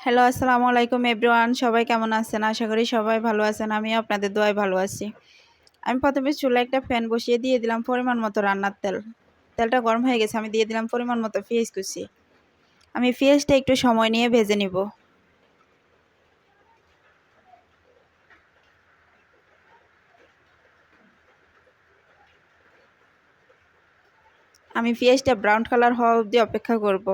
Hello, আসসালামু আলাইকুম everyone. সবাই কেমন আছেন? আশা করি সবাই ভালো আছেন। আমিও আপনাদের দোয়ায় ভালো আছি। আমি প্রথমে চুলায় একটা প্যান বসিয়ে দিয়ে দিলাম পরিমাণ মতো রান্নার তেল। তেলটা গরম হয়ে গেছে, আমি দিয়ে দিলাম পরিমাণ মতো পেঁয়াজ কুচি। আমি পেঁয়াজটা একটু সময় নিয়ে ভেজে নিব। আমি পেঁয়াজটা ব্রাউন কালার হওয়া অবধি অপেক্ষা করব।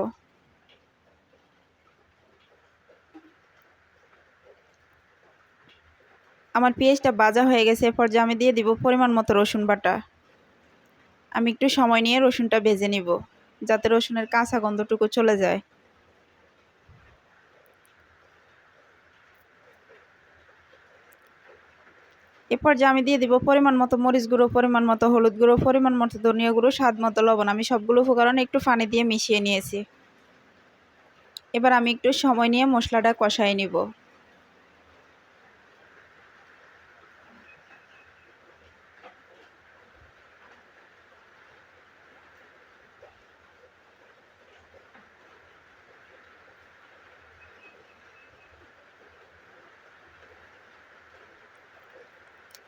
আমার পেঁয়াজটা ভাজা হয়ে গেছে, এরপর যে আমি দিয়ে দিব পরিমাণ মতো রসুন বাটা। আমি একটু সময় নিয়ে রসুনটা ভেজে নিব, যাতে রসুনের কাঁচা গন্ধটুকু চলে যায়। এরপর যে আমি দিয়ে দিব পরিমাণ মতো মরিচ গুঁড়ো, পরিমাণ মতো হলুদ গুঁড়ো, পরিমাণ মতো ধনিয়া গুঁড়ো, স্বাদ মতো লবণ। আমি সবগুলো উপকরণ একটু পানি দিয়ে মিশিয়ে নিয়েছি। এবার আমি একটু সময় নিয়ে মশলাটা কষাই নিব।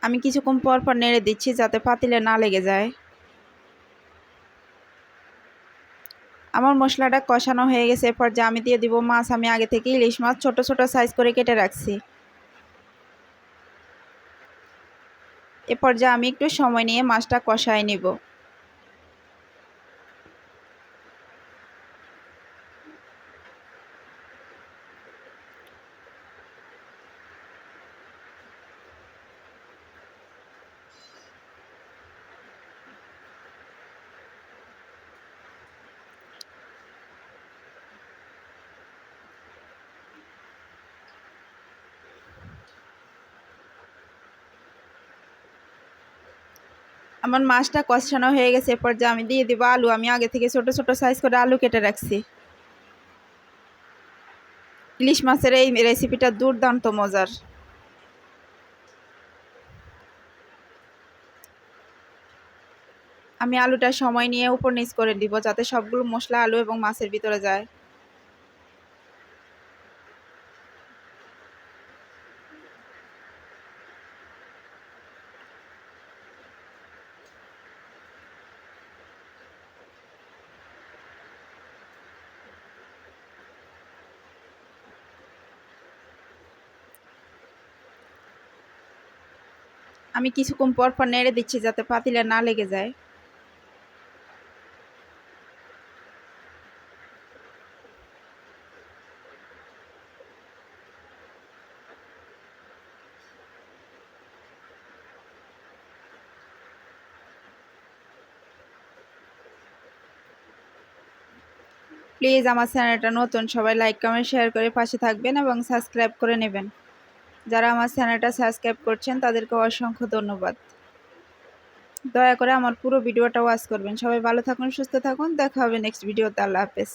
আমি কিছুক্ষণ পর পর নেড়ে দিচ্ছি যাতে পাতিলে না লেগে যায়। আমার মশলাটা কষানো হয়ে গেছে, এরপর যে আমি দিয়ে দিব মাছ। আমি আগে থেকে ইলিশ মাছ ছোট ছোট সাইজ করে কেটে রাখছি। এরপর যে আমি একটু সময় নিয়ে মাছটা কষাই নিব। আমার মাছটা কষানো হয়ে গেছে, এরপর যে আমি দিয়ে দিব আলু। আমি আগে থেকে ছোট ছোট সাইজ করে আলু কেটে রাখছি। ইলিশ মাছের এই রেসিপিটা দুর্দান্ত মজার। আমি আলুটা সময় নিয়ে উপর নিচ করে দিব যাতে সবগুলো মশলা আলু এবং মাছের ভিতরে যায়। আমি কিছুক্ষণ পর পর নেড়ে দিচ্ছি যাতে পাতিলে না লেগে যায়। প্লিজ আমার চ্যানেলটা নতুন, সবাই লাইক কমেন্ট শেয়ার করে পাশে থাকবেন এবং সাবস্ক্রাইব করে নেবেন। যারা আমার চ্যানেলটা সাবস্ক্রাইব করছেন তাদেরকে অসংখ্য ধন্যবাদ। দয়া করে আমার পুরো ভিডিওটা ওয়াচ করবেন। সবাই ভালো থাকুন, সুস্থ থাকুন। দেখা হবে নেক্সট ভিডিওতে। আল্লাহ হাফেজ।